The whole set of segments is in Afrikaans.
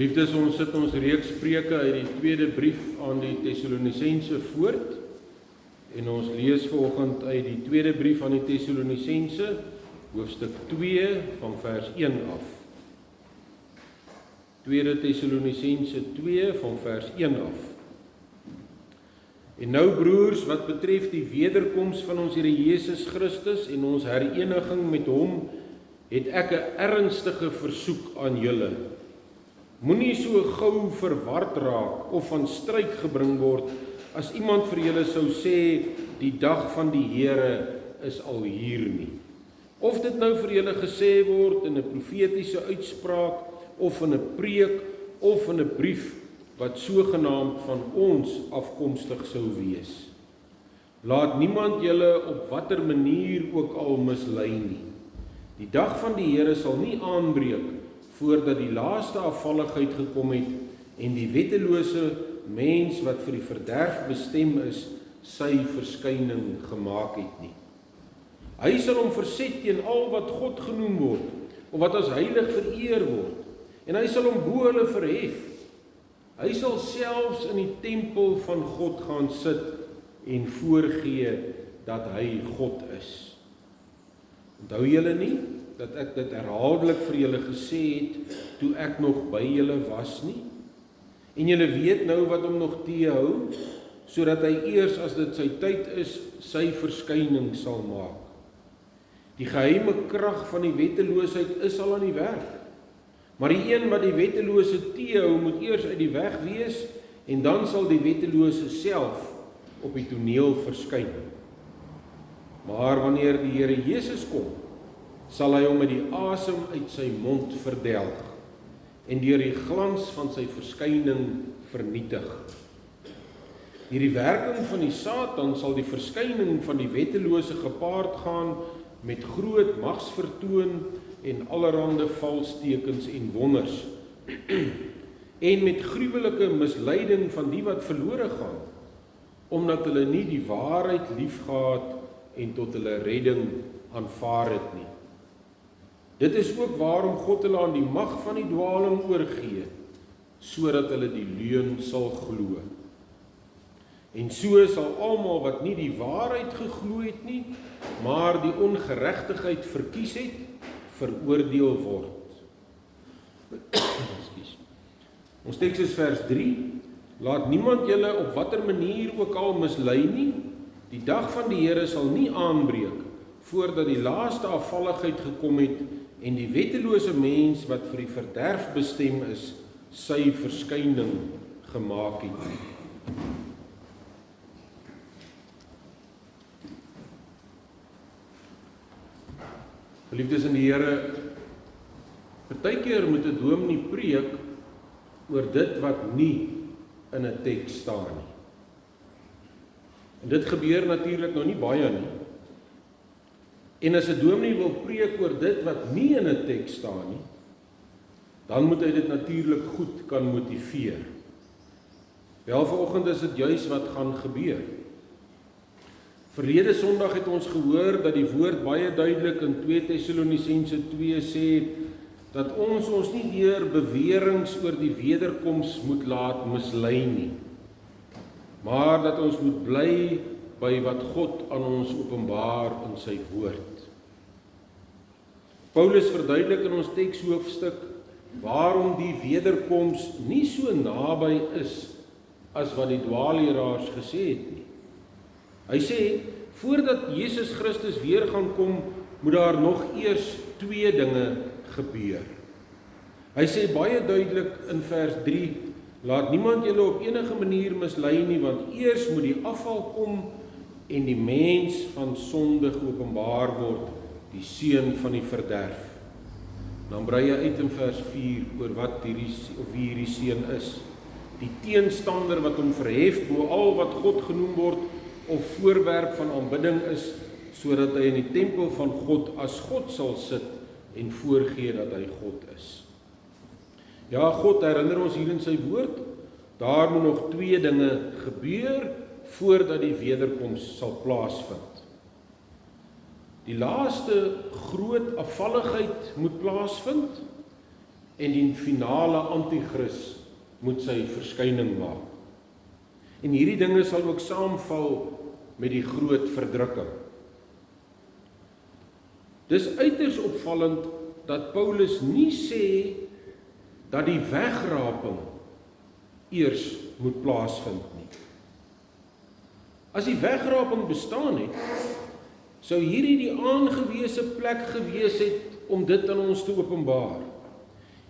Geliefdes, ons sit ons reeks preke uit die tweede brief aan die Tessalonisense voort. En ons lees vanoggend uit die tweede brief aan die Tessalonisense, hoofstuk 2 van vers 1 af. Tweede Tessalonisense 2 van vers 1 af. En nou broers, wat betref die wederkoms van ons Here Jesus Christus en ons hereniging met hom, het ek 'n ernstige versoek aan julle. Moenie so gou verward raak of van stryd gebring word as iemand vir julle sou sê die dag van die Here is al hier nie. Of dit nou vir julle gesê word in 'n profetiese uitspraak of in 'n preek of in 'n brief wat sogenaamd van ons afkomstig sou wees. Laat niemand julle op watter manier ook al mislei nie. Die dag van die Here sal nie aanbreek voordat die laaste afvalligheid gekom het en die wettelose mens wat vir die verderf bestem is, sy verskyning gemaak het nie. Hy sal hom verset teen al wat God genoem word, of wat as heilig vereer word, en hy sal hom bo hulle verhef. Hy sal selfs in die tempel van God gaan sit en voorgee dat hy God is. Onthou julle nie dat ek dit herhaaldelik vir julle gesê het toe ek nog by julle was nie? En julle weet nou wat hom nog teehou, sodat hy eers as dit sy tyd is, sy verskyning sal maak. Die geheime krag van die wetteloosheid is al aan die werk. Maar die een wat die wettelose teehou, moet eers uit die weg wees, en dan sal die wettelose self op die toneel verskyn. Maar wanneer die Here Jesus kom, sal hy hom met die asem uit sy mond verdelg, en deur die glans van sy verskyning vernietig. Hierdie werking van die Satan sal die verskyning van die wettelose gepaard gaan met groot magsvertoon en allerhande valstekens en wonders, en met gruwelike misleiding van die wat verlore gaan, omdat hulle nie die waarheid liefgehad en tot hulle redding aanvaar het nie. Dit is ook waarom God hulle aan die mag van die dwaling oorgee, sodat hulle die leuen sal glo. En so sal almal wat nie die waarheid geglo het nie, maar die ongeregtigheid verkies het, veroordeel word. Ons teks is vers 3. Laat niemand julle op watter manier ook al mislei nie. Die dag van die Here sal nie aanbreek voordat die laaste afvalligheid gekom het en die wettelose mens wat vir die verderf bestem is, sy verskyning gemaak het. Geliefdes in die Here, partykeer moet 'n dominee preek oor dit wat nie in 'n teks staan nie. En dit gebeur natuurlik nou nie baie nie. En as 'n dominee wil preek oor dit wat nie in 'n teks staan nie, dan moet hy dit natuurlik goed kan motiveer. Wel, vanoggend is dit juis wat gaan gebeur. Verlede Sondag het ons gehoor dat die woord baie duidelik in 2 Tessalonisense 2 sê, dat ons nie deur beweringe oor die wederkoms moet laat mislei nie, maar dat ons moet bly by wat God aan ons openbaar in sy woord. Paulus verduidelik in ons tekshoofstuk waarom die wederkoms nie so naby is as wat die dwaalleraars gesê het nie. Hy sê, voordat Jesus Christus weer gaan kom, moet daar nog eers 2 dinge gebeur. Hy sê baie duidelik in vers 3, laat niemand julle op enige manier mislei nie, want eers moet die afval kom en die mens van sonde geopenbaar word, die seun van die verderf. Dan brei hy uit in vers 4 oor wat wie hierdie seun is. Die teenstander wat hom verhef bo al wat God genoem word, of voorwerp van aanbidding is, sodat hy in die tempel van God as God sal sit en voorgee dat hy God is. Ja, God herinner ons hier in sy woord, daar moet nog 2 dinge gebeur voordat die wederkoms sal plaasvind. Die laaste groot afvalligheid moet plaasvind en die finale anti-kris moet sy verskyning maak. En hierdie dinge sal ook saamval met die groot verdrukking. Dis uiters opvallend dat Paulus nie sê dat die wegraping eers moet plaasvind nie. As die wegraping bestaan het, sou hierdie die aangewese plek gewees het om dit aan ons te openbaar.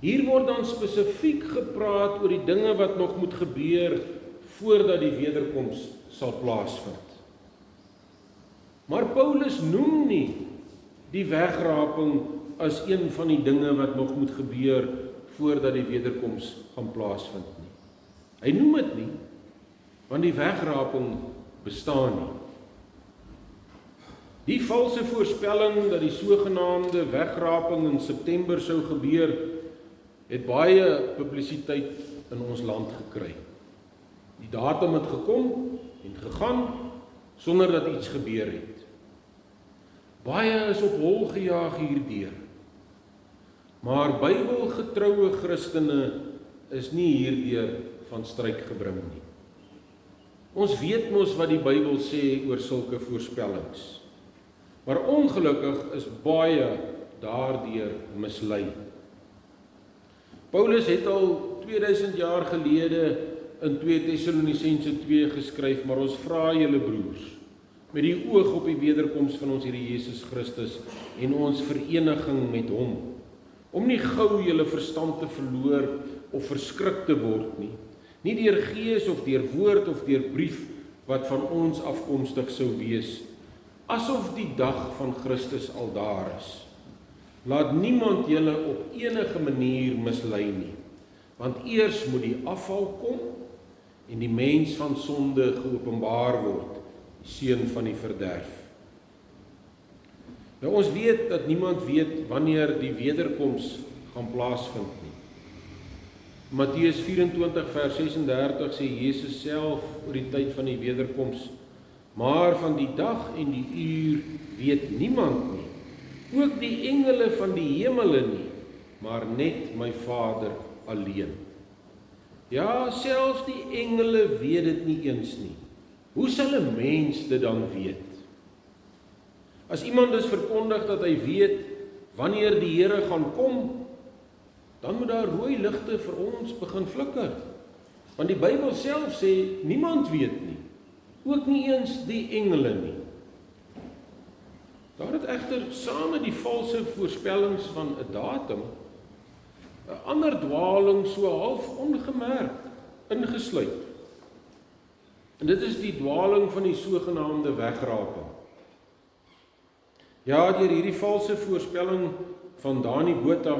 Hier word dan spesifiek gepraat oor die dinge wat nog moet gebeur voordat die wederkoms sal plaasvind. Maar Paulus noem nie die wegraping as een van die dinge wat nog moet gebeur voordat die wederkoms gaan plaasvind nie. Hy noem dit nie, want die wegraping bestaan nie. Die valse voorspelling dat die sogenaamde wegraping in September sou gebeur, het baie publisiteit in ons land gekry. Die datum het gekom en gegaan sonder dat iets gebeur het. Baie is op hol gejaag hierdeur. Maar Bybelgetroue Christene is nie hierdeur van stryk gebring nie. Ons weet mos wat die Bybel sê oor sulke voorspellings. Maar ongelukkig is baie daardeur mislei. Paulus het al 2000 jaar gelede in 2 Tessalonisense 2 geskryf, maar ons vra julle broers, met die oog op die wederkoms van ons Here Jesus Christus en ons vereniging met hom, om nie gou julle verstand te verloor of verskrik te word nie deur gees of deur woord of deur brief wat van ons afkomstig sou wees, asof die dag van Christus al daar is. Laat niemand julle op enige manier mislei nie, want eers moet die afval kom en die mens van sonde geopenbaar word, die seun van die verderf. Nou ons weet dat niemand weet wanneer die wederkoms gaan plaasvind nie. Matteus 24 vers 36 sê Jesus self oor die tyd van die wederkoms, maar van die dag en die uur weet niemand nie, ook die engele van die hemele nie, maar net my Vader alleen. Ja, selfs die engele weet dit nie eens nie. Hoe sal 'n mens dit dan weet? As iemand dus verkondig dat hy weet wanneer die Here gaan kom, dan moet daar rooi ligte vir ons begin flikker. Want die Bybel self sê, niemand weet nie, ook nie eens die engele nie. Daar het egter saam met die valse voorspellings van 'n datum, 'n ander dwaling so half ongemerk ingesluit. En dit is die dwaling van die sogenaamde wegraping. Ja, deur hierdie valse voorspelling van Dani Botha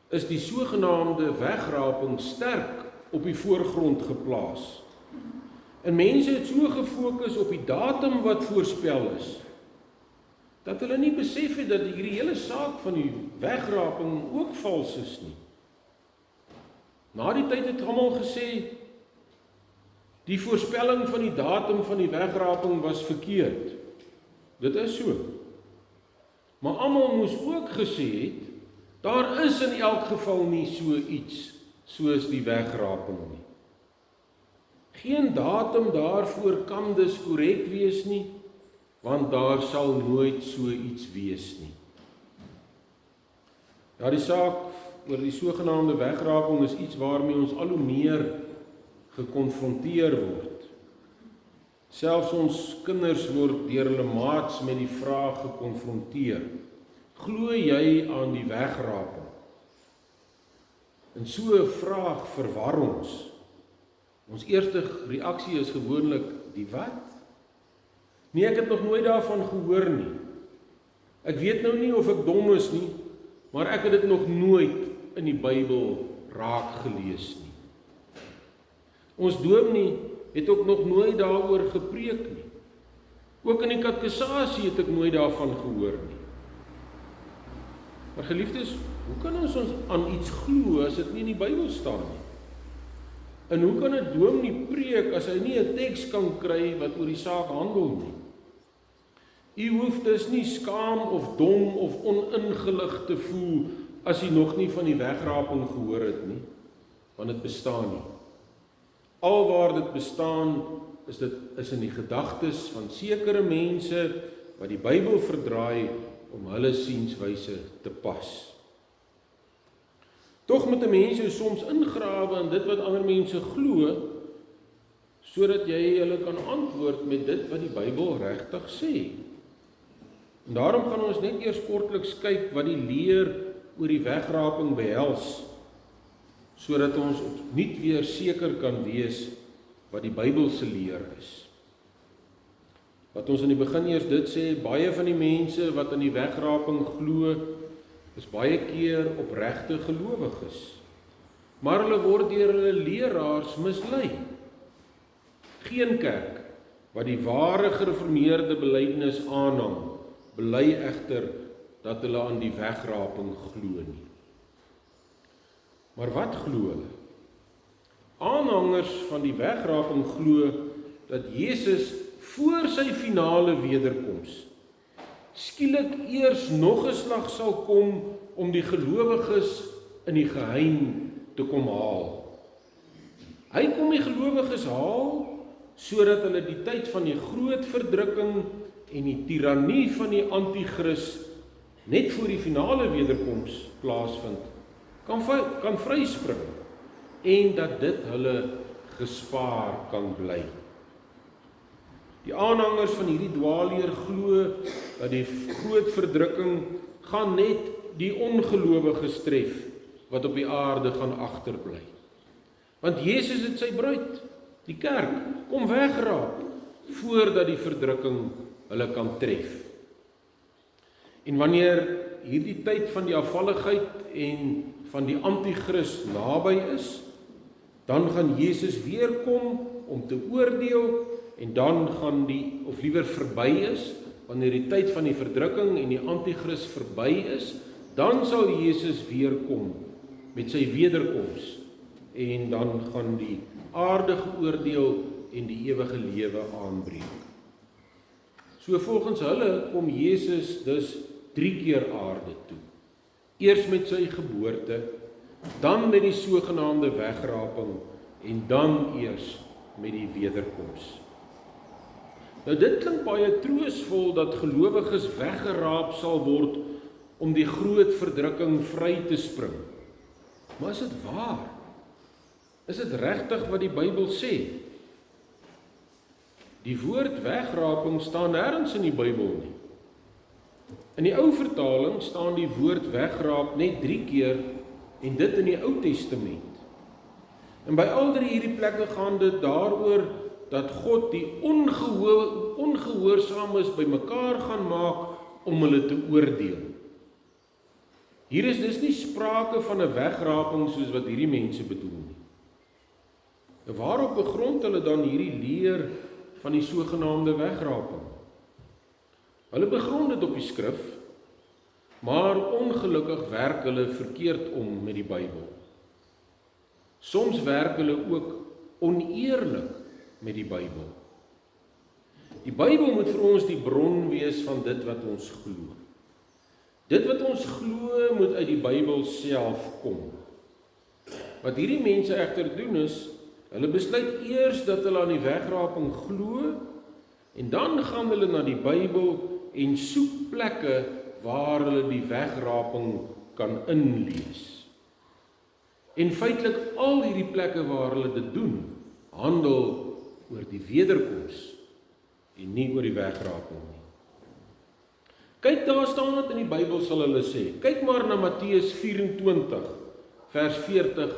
is die sogenaamde wegraping sterk op die voorgrond geplaas. En mense het so gefokus op die datum wat voorspel is, dat hulle nie besef het dat hierdie hele saak van die wegraping ook vals is nie. Na die tyd het almal gesê, die voorspelling van die datum van die wegraping was verkeerd. Dit is so. Maar almal moes ook gesê het, daar is in elk geval nie so iets soos die wegraping nie. Geen datum daarvoor kan dus korrek wees nie, want daar sal nooit so iets wees nie. Ja, die saak oor die sogenaamde wegraping is iets waarmee ons al hoe meer gekonfronteer word. Selfs ons kinders word deur hulle maats met die vraag gekonfronteer: glo jy aan die wegraping? En so 'n vraag verwar ons. Ons eerste reaksie is gewoonlik, die wat? Nee, ek het nog nooit daarvan gehoor nie. Ek weet nou nie of ek dom is nie, maar ek het dit nog nooit in die Bybel raak gelees nie. Ons dominee het ook nog nooit daaroor gepreek nie. Ook in die katekisasie het ek nooit daarvan gehoor nie. Maar geliefdes, hoe kan ons aan iets glo as dit nie in die Bybel staan nie? En hoe kan 'n dominee preek as hy nie 'n teks kan kry wat oor die saak handel nie? U hoef dus nie skaam of dom of oningelig te voel as jy nog nie van die wegraping gehoor het nie, want dit bestaan nie. Alwaar dit bestaan, is in die gedagtes van sekere mense wat die Bybel verdraai om hulle sienswyse te pas. Tog moet 'n mens jou soms ingrawe in dit wat ander mense glo, sodat jy hulle kan antwoord met dit wat die Bybel regtig sê. En daarom gaan ons net eers kortliks kyk wat die leer oor die wegraping behels, sodat ons opnuut weer seker kan wees wat die Bybelse leer is. Wat ons in die begin eers dit sê, baie van die mense wat in die wegraping glo, is baie keer opregte gelowiges. Maar hulle word deur hulle leraars mislei. Geen kerk wat die ware gereformeerde belydenis aanhang, bely egter dat hulle aan die wegraping glo nie. Maar wat glo hulle? Aanhangers van die wegraping glo dat Jesus voor sy finale wederkoms skielik eers nog 'n slag sal kom om die gelowiges in die geheim te kom haal. Hy kom die gelowiges haal sodat hulle die tyd van die groot verdrukking en die tirannie van die anti-kris net voor die finale wederkoms plaasvind, kan vryspring en dat dit hulle gespaar kan bly. Die aanhangers van hierdie dwaalleer glo dat die groot verdrukking gaan net die ongelowiges tref wat op die aarde gaan agterbly. Want Jesus het sy bruid, die kerk, kom wegraap voordat die verdrukking hulle kan tref. En wanneer hierdie tyd van die afvalligheid en van die anti-kris naby is, dan gaan Jesus weer kom om te oordeel en dan gaan of liewer verby is, wanneer die tyd van die verdrukking en die anti-kris verby is, dan sal Jesus weer kom met sy wederkoms en dan gaan die aarde geoordeel en die ewige lewe aanbreek. So volgens hulle kom Jesus dus 3 keer aarde toe. Eers met sy geboorte, dan met die sogenaamde wegraping en dan eers met die wederkoms. Nou dit klink baie troosvol dat gelowiges weggeraap sal word om die groot verdrukking vry te spring. Maar is dit waar? Is dit regtig wat die Bybel sê? Die woord wegraping staan nêrens in die Bybel nie. In die ou vertaling staan die woord wegraap net 3 keer en dit in die Ou Testament. En by al hierdie plekke gaan dit daaroor dat God die ongehoorsaames bymekaar gaan maak om hulle te oordeel. Hier is dus nie sprake van 'n wegraping soos wat hierdie mense bedoel nie. En waarop begrond hulle dan hierdie leer van die sogenaamde wegraping? Hulle begrond dit op die skrif, maar ongelukkig werk hulle verkeerd om met die Bybel. Soms werk hulle ook oneerlik met die Bybel. Die Bybel moet vir ons die bron wees van dit wat ons glo. Dit wat ons glo moet uit die Bybel self kom. Wat hierdie mense egter doen is, hulle besluit eers dat hulle aan die wegraping glo en dan gaan hulle na die Bybel en soek plekke waar hulle die wegraping kan inlees. En feitelik al hierdie plekke waar hulle dit doen, handel oor die wederkoms en nie oor die wegraping nie. Kyk, daar staan dit in die Bybel, sal hulle sê. Kyk maar na Matteus 24, vers 40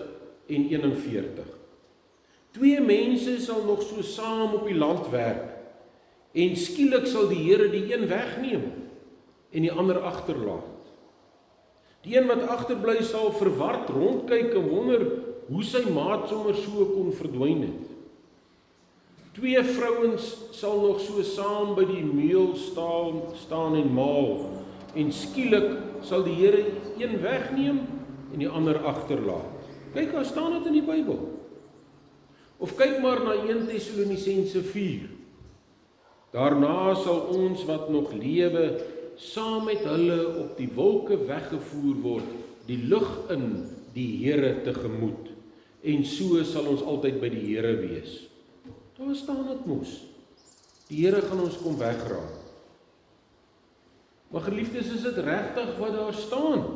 en 41. 2 mense sal nog so saam op die land werk, en skielik sal die Here die een wegneem en die ander agterlaat. Die een wat agterbly sal verward rondkyk en wonder hoe sy maat sommer so kon verdwyn het. 2 vrouens sal nog so saam by die meel staan en maal, en skielik sal die Here een wegneem en die ander agterlaat. Kyk, daar staan dit in die Bybel. Of kyk maar na 1 Tessalonisense 4. Daarna sal ons wat nog lewe saam met hulle op die wolke weggevoer word die lig in die Here tegemoet, en so sal ons altyd by die Here wees. Daar staan dit mos. Die Here gaan ons kom wegraak. Maar geliefdes, is dit regtig wat daar staan?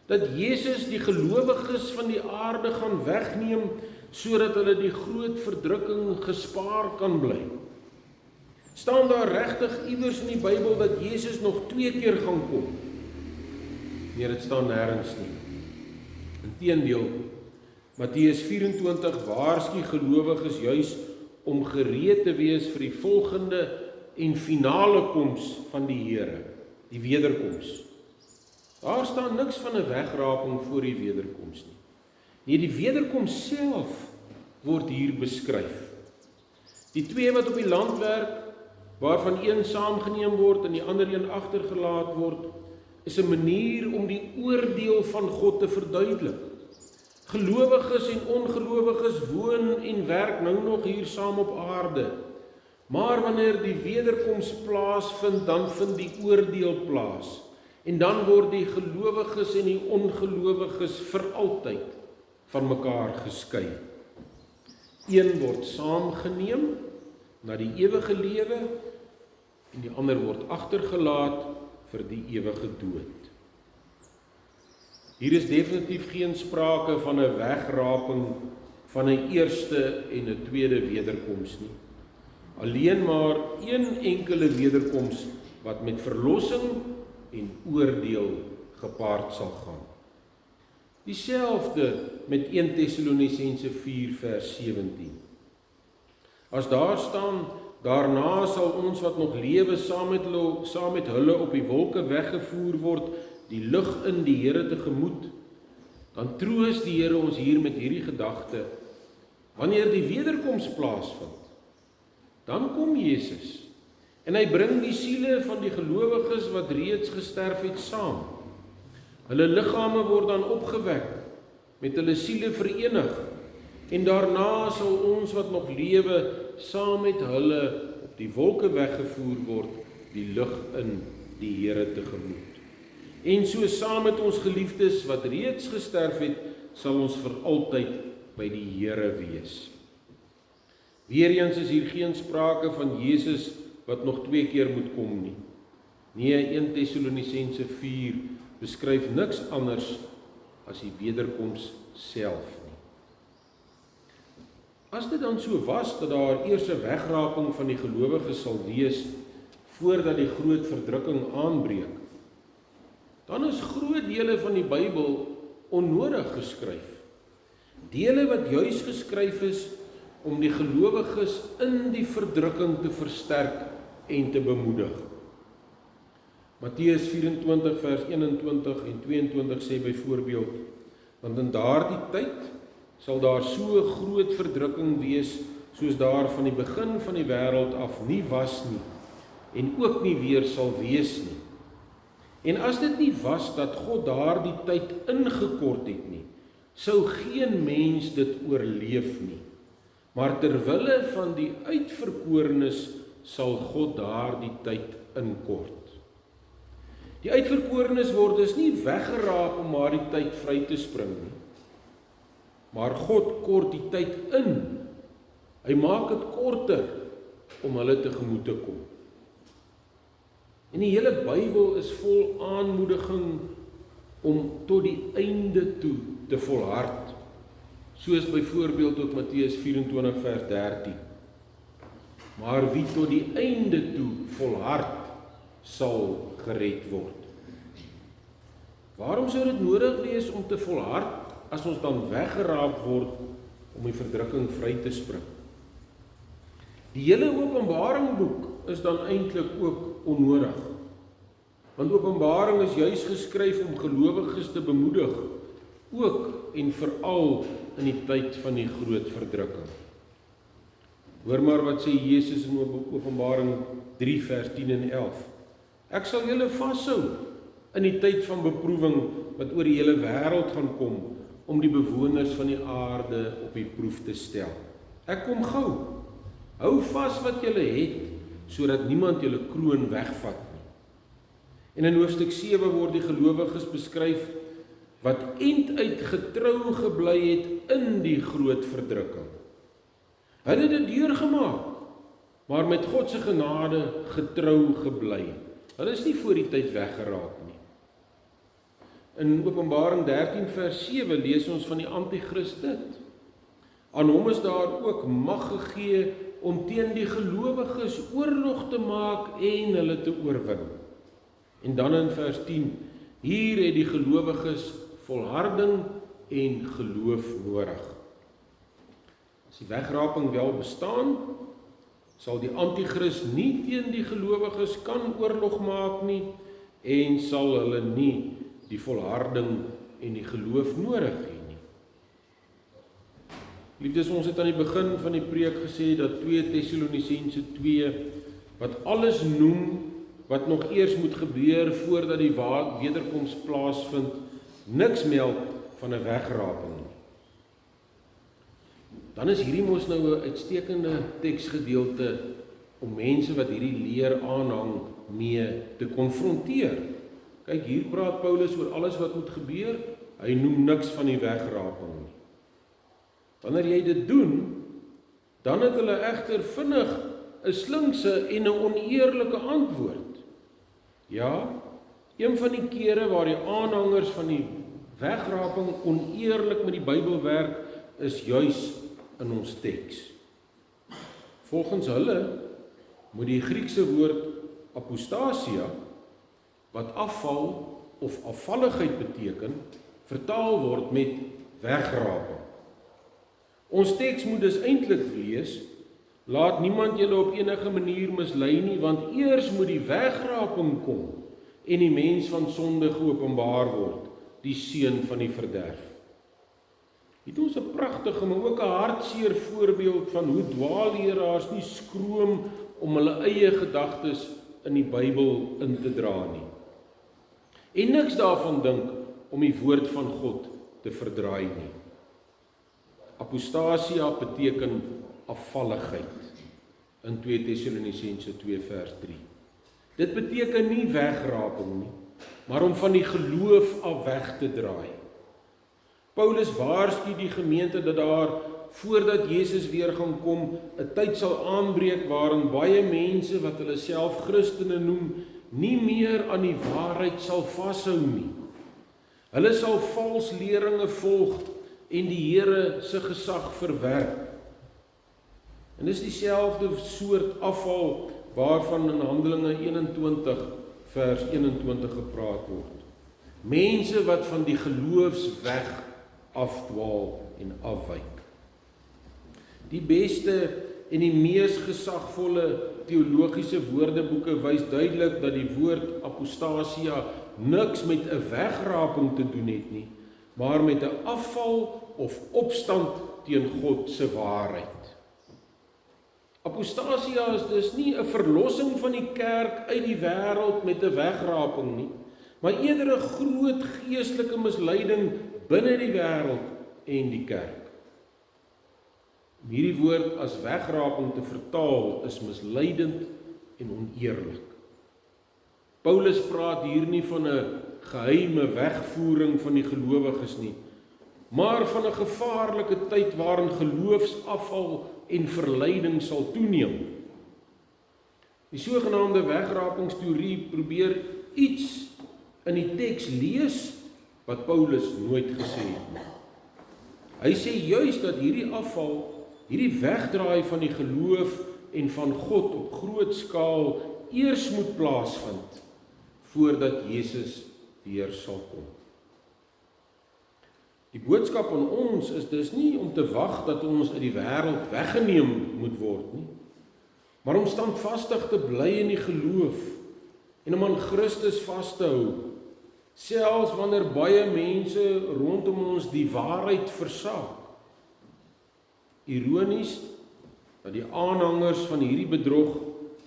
Dat Jesus die gelowiges van die aarde gaan wegneem, sodat hulle die groot verdrukking gespaar kan bly? Staan daar regtig iewers in die Bybel dat Jesus nog 2 keer gaan kom? Nee, dit staan nêrens nie. Inteendeel, Matteus 24 waarsku gelowiges juis om gereed te wees vir die volgende en finale koms van die Here, die wederkoms. Daar staan niks van 'n wegraping voor die wederkoms nie. Nee, die wederkoms self word hier beskryf. Die 2 wat op die land werk, waarvan een saamgeneem word en die ander een agtergelaat word, is 'n manier om die oordeel van God te verduidelik. Gelowiges en ongelowiges woon en werk nou nog hier saam op aarde, maar wanneer die wederkoms plaasvind, dan vind die oordeel plaas, en dan word die gelowiges en die ongelowiges vir altyd van mekaar geskei. Een word saamgeneem na die ewige lewe, en die ander word agtergelaat vir die ewige dood. Hier is definitief geen sprake van 'n wegraping van 'n eerste en 'n tweede wederkoms nie. Alleen maar een enkele wederkoms wat met verlossing en oordeel gepaard sal gaan. Dieselfde met 1 Tessalonisense 4 vers 17. As daar staan, daarna sal ons wat nog lewe saam met hulle op die wolke weggevoer word, die lig in die Here tegemoet, dan troos die Here ons hier met hierdie gedagte, wanneer die wederkoms plaasvind, dan kom Jesus, en hy bring die siele van die gelowiges wat reeds gesterf het saam. Hulle liggame word dan opgewek, met hulle siele verenig, en daarna sal ons wat nog lewe saam met hulle op die wolke weggevoer word, die lig in die Here tegemoet. En so saam met ons geliefdes wat reeds gesterf het, sal ons vir altyd by die Here wees. Weereens is hier geen sprake van Jesus wat nog 2 keer moet kom nie. Nee, 1 Tessalonisense 4 beskryf niks anders as die wederkoms self nie. As dit dan so was dat daar eers 'n wegraping van die gelowiges sal wees voordat die groot verdrukking aanbreek, dan is groot dele van die Bybel onnodig geskryf. Dele wat juis geskryf is om die gelowiges in die verdrukking te versterk en te bemoedig. Matteus 24 vers 21 en 22 sê byvoorbeeld, want in daardie tyd sal daar so groot verdrukking wees, soos daar van die begin van die wêreld af nie was nie, en ook nie weer sal wees nie. En as dit nie was dat God daardie tyd ingekort het nie, sou geen mens dit oorleef nie. Maar terwille van die uitverkorenes sal God daardie tyd inkort. Die uitverkorenes word dus nie weggeraap om maar die tyd vry te spring nie. Maar God kort die tyd in. Hy maak dit korter om hulle tegemoet te kom. En die hele Bybel is vol aanmoediging om tot die einde toe te volhard. Soos byvoorbeeld ook Matteus 24 vers 13. Maar wie tot die einde toe volhard, sal gered word. Waarom sou dit nodig wees om te volhard, as ons dan weggeraap word om die verdrukking vry te spring? Die hele Openbaringboek is dan eintlik ook onnodig. Want Openbaring is juis geskryf om gelowiges te bemoedig, ook en veral in die tyd van die groot verdrukking. Hoor maar wat sê Jesus in Openbaring 3 vers 10 en 11. Ek sal julle vashou in die tyd van beproewing wat oor die hele wêreld gaan kom, om die bewoners van die aarde op die proef te stel. Ek kom gou. Hou vas wat julle het, sodat niemand julle kroon wegvat nie. En in hoofstuk 7 word die gelowiges beskryf wat einduit getrou gebly het in die groot verdrukking. Hulle het dit deurgemaak, maar met God se genade getrou gebly. Hulle is nie voor die tyd weggeraak nie. In Openbaring 13 vers 7 lees ons van die Antichrist dit. Aan hom is daar ook mag gegee om teen die gelowiges oorlog te maak en hulle te oorwin. En dan in vers 10, hier het die gelowiges volharding en geloof nodig. As die wegraping wel bestaan, sal die Antichrist nie teen die gelowiges kan oorlog maak nie en sal hulle nie die volharding en die geloof nodig hê nie. Liefdes, ons het aan die begin van die preek gesê dat 2 Tessalonisense 2 wat alles noem wat nog eers moet gebeur voordat die wederkoms plaasvind, niks meld van 'n wegraping nie. Dan is hierdie mos nou 'n uitstekende teksgedeelte om mense wat hierdie leer aanhang mee te konfronteer. Kyk, hier praat Paulus oor alles wat moet gebeur, hy noem niks van die wegraping nie. Wanneer jy dit doen, dan het hulle egter vinnig 'n slinkse en 'n oneerlike antwoord. Ja, een van die kere waar die aanhangers van die wegraping oneerlik met die Bybel werk, is juis in ons teks. Volgens hulle moet die Griekse woord apostasia, wat afval of afvalligheid beteken, vertaal word met wegraping. Ons teks moet dus eintlik wees, laat niemand julle op enige manier mislei nie, want eers moet die wegraping kom en die mens van sonde geopenbaar word, die seun van die verderf. Het ons 'n pragtige, maar ook 'n hartseer voorbeeld van hoe dwaalleraars nie skroom om hulle eie gedagtes in die Bybel in te dra nie. En niks daarvan dink om die woord van God te verdraai nie. Apostasia beteken afvalligheid in 2 Tessalonisense 2 vers 3. Dit beteken nie wegraping nie, maar om van die geloof af weg te draai. Paulus waarsku die gemeente dat daar, voordat Jesus weer gaan kom, 'n tyd sal aanbreek waarin baie mense wat hulle self Christene noem, nie meer aan die waarheid sal vashou nie. Hulle sal vals leringe volg en die Here se gesag verwerp. En dis dieselfde soort afval waarvan in Handelinge 21 vers 21 gepraat word. Mense wat van die geloofsweg afdwaal en afwyk. Die beste en die mees gesagvolle teologiese woordeboeke wys duidelik dat die woord apostasia niks met 'n wegraping te doen het nie, maar met 'n afval of opstand teen God se waarheid. Apostasia is dus nie 'n verlossing van die kerk uit die wêreld met 'n wegraping nie, maar eerder 'n groot geestelike misleiding binne die wêreld en die kerk. Om hierdie woord as wegraping te vertaal is misleidend en oneerlik. Paulus praat hier nie van 'n geheime wegvoering van die gelowiges nie, maar van 'n gevaarlike tyd waarin geloofsafval en verleiding sal toeneem. Die sogenaamde wegrakingsteorie probeer iets in die teks lees wat Paulus nooit gesê het nie. Hy sê juis dat hierdie afval, hierdie wegdraai van die geloof en van God op groot skaal eers moet plaasvind voordat Jesus weer sal kom. Die boodskap aan ons is dus nie om te wag dat ons uit die wêreld weggeneem moet word nie, maar om standvastig te bly in die geloof en om aan Christus vas te hou, selfs wanneer baie mense rondom ons die waarheid versaak. Ironies dat die aanhangers van hierdie bedrog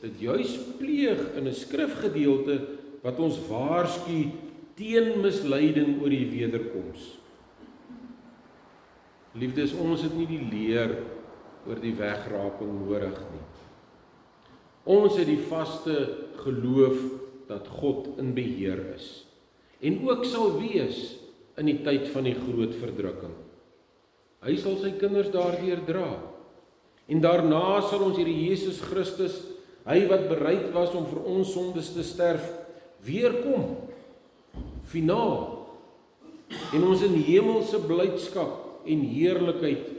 dit juis pleeg in 'n skrifgedeelte wat ons waarsku teen misleiding oor die wederkoms. Liefdes, ons het nie die leer oor die wegraping nodig nie. Ons het die vaste geloof dat God in beheer is en ook sal wees in die tyd van die groot verdrukking. Hy sal sy kinders daardeur dra. En daarna sal ons Here Jesus Christus, hy wat bereid was om vir ons sondes te sterf, weer kom. Finaal. En ons in hemelse blydskap en heerlikheid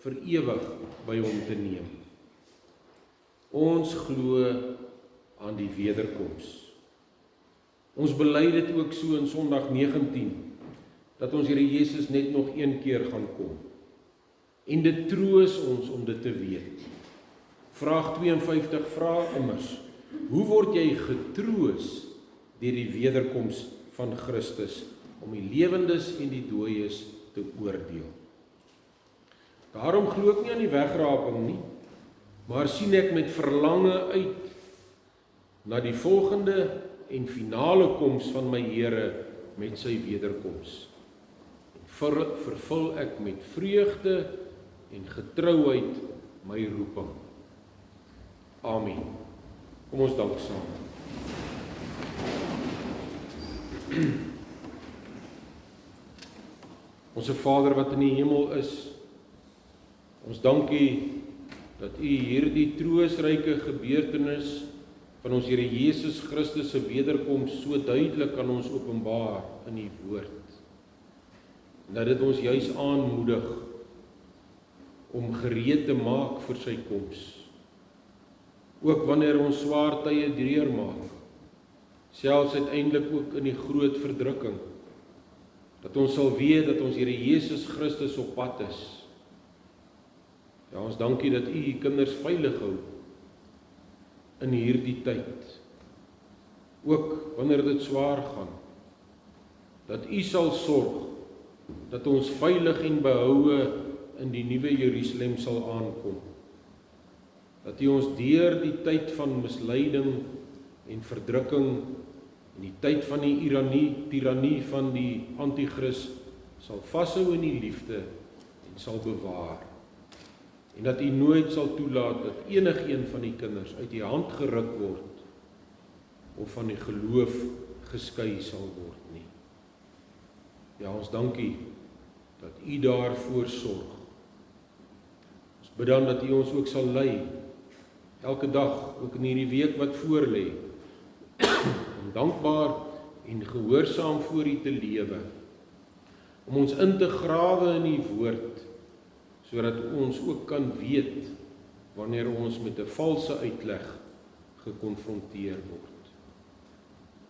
vir ewig by hom te neem. Ons glo aan die wederkoms. Ons bely dit ook so in Sondag 19, dat ons Here Jesus net nog een keer gaan kom. En dit troos ons om dit te weet. Vraag 52 vra immers, hoe word jy getroos deur die wederkoms van Christus, om die lewendes en die dooies te oordeel? Daarom glo ek nie aan die wegraping nie, maar sien ek met verlange uit na die volgende en finale koms van my Here met sy wederkoms. Vervul ek met vreugde en getrouheid my roeping. Amen. Kom ons dank saam. Onse Vader wat in die hemel is, ons dank U dat U hierdie troostryke gebeurtenis van ons Here Jesus Christus se wederkoms so duidelik aan ons openbaar in U woord. En dat dit ons juis aanmoedig om gereed te maak vir sy koms. Ook wanneer ons swaar tye deurmaak, selfs uiteindelik ook in die groot verdrukking, dat ons sal weet dat ons Here Jesus Christus op pad is. Ja, ons dankie dat U kinders veilig hou in hierdie tyd. Ook wanneer dit swaar gaan, dat U sal sorg dat ons veilig en behoue in die nuwe Jerusalem sal aankom. Dat U ons deur die tyd van misleiding en verdrukking en die tyd van die tirannie van die anti-kris sal vashou in die liefde en sal bewaar. En dat U nooit sal toelaat dat enigeen van die kinders uit U hand geruk word of van die geloof geskei sal word nie. Ja, ons dankie dat U daarvoor sorg. Ons bid dan dat U ons ook sal lei, elke dag, ook in hierdie week wat voorlê, om dankbaar en gehoorsaam voor U te lewe, om ons in te grawe in U woord, sodat ons ook kan weet wanneer ons met 'n valse uitleg gekonfronteer word.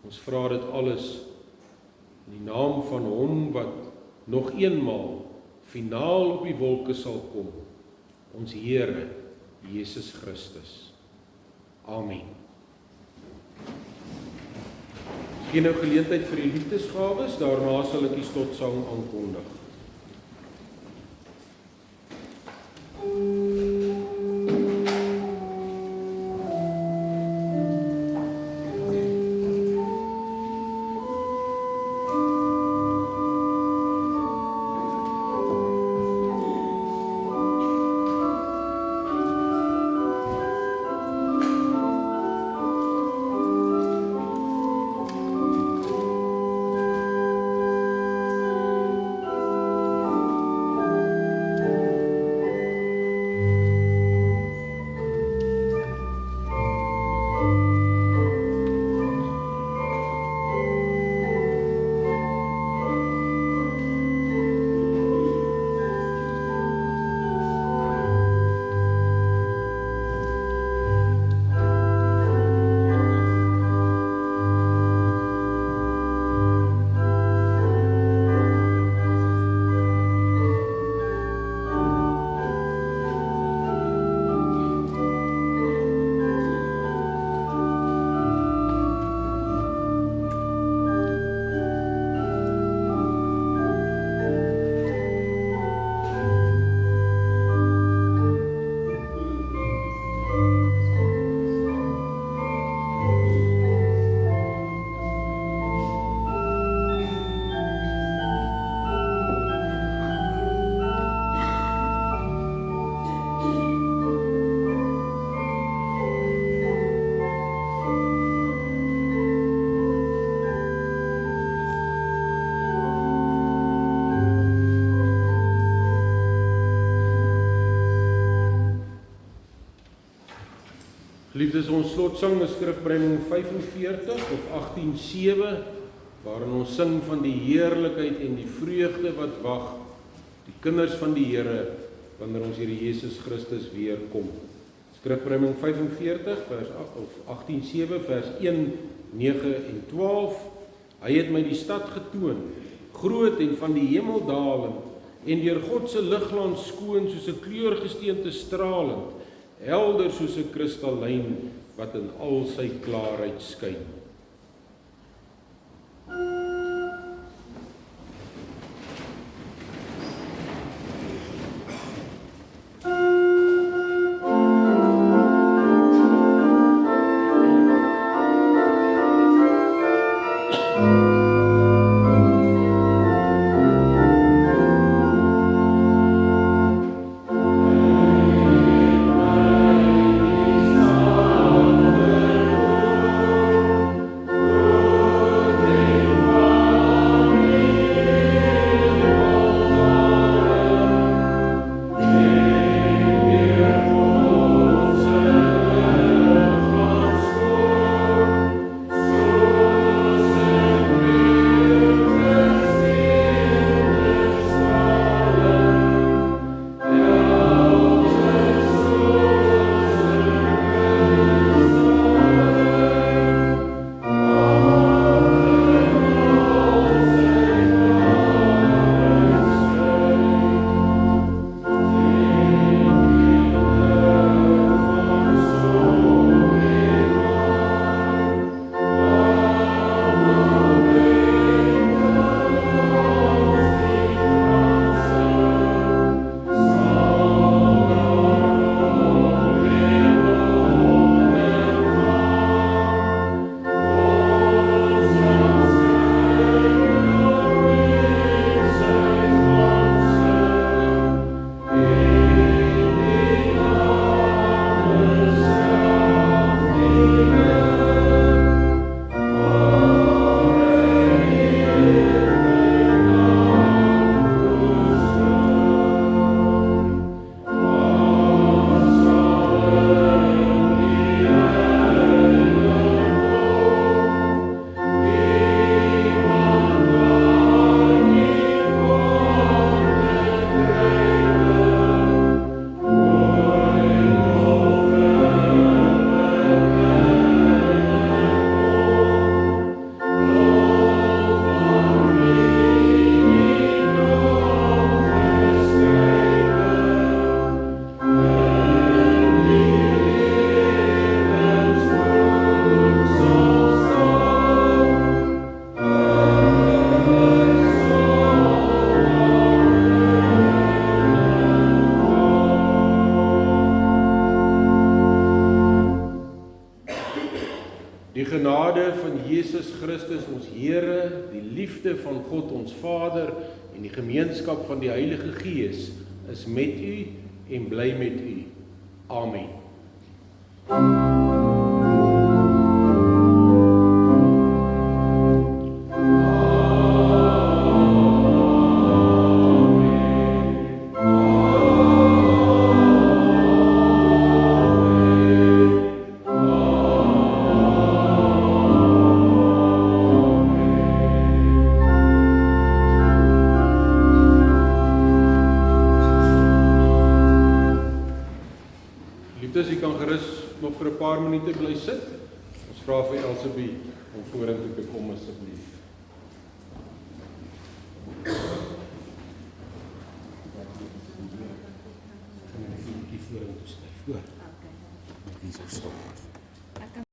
Ons vra dit alles in die naam van Hom wat nog eenmaal finaal op die wolke sal kom, ons Here Jesus Christus. Amen. Geen nou geleentheid vir die liefdesgawes, daarna sal ek die slotsang aankondig. Liefdes, ons slotsang is skrifbreining 45 of 18:7, waarin ons sing van die heerlikheid en die vreugde wat wag, die kinders van die Here, wanneer ons Here Jesus Christus weer kom. Skrifbreining 45 vers 18:7 vers 1, 9 en 12. Hy het my die stad getoon, groot en van die hemel dalend, en deur God se ligglans skoon soos 'n kleurgesteente stralend, helder soos 'n kristallyn wat in al sy klaarheid skyn. Die genade van Jesus Christus ons Here, die liefde van God ons Vader en die gemeenskap van die Heilige Gees is met u en bly met u. Amen. Liefdes, u kan gerus nog vir 'n paar minute bly sit. Ons vra vir Elsabie om vorentoe te kom asseblief. Kan jy die vorentoe skryf voor? Okay. Net hier so stop.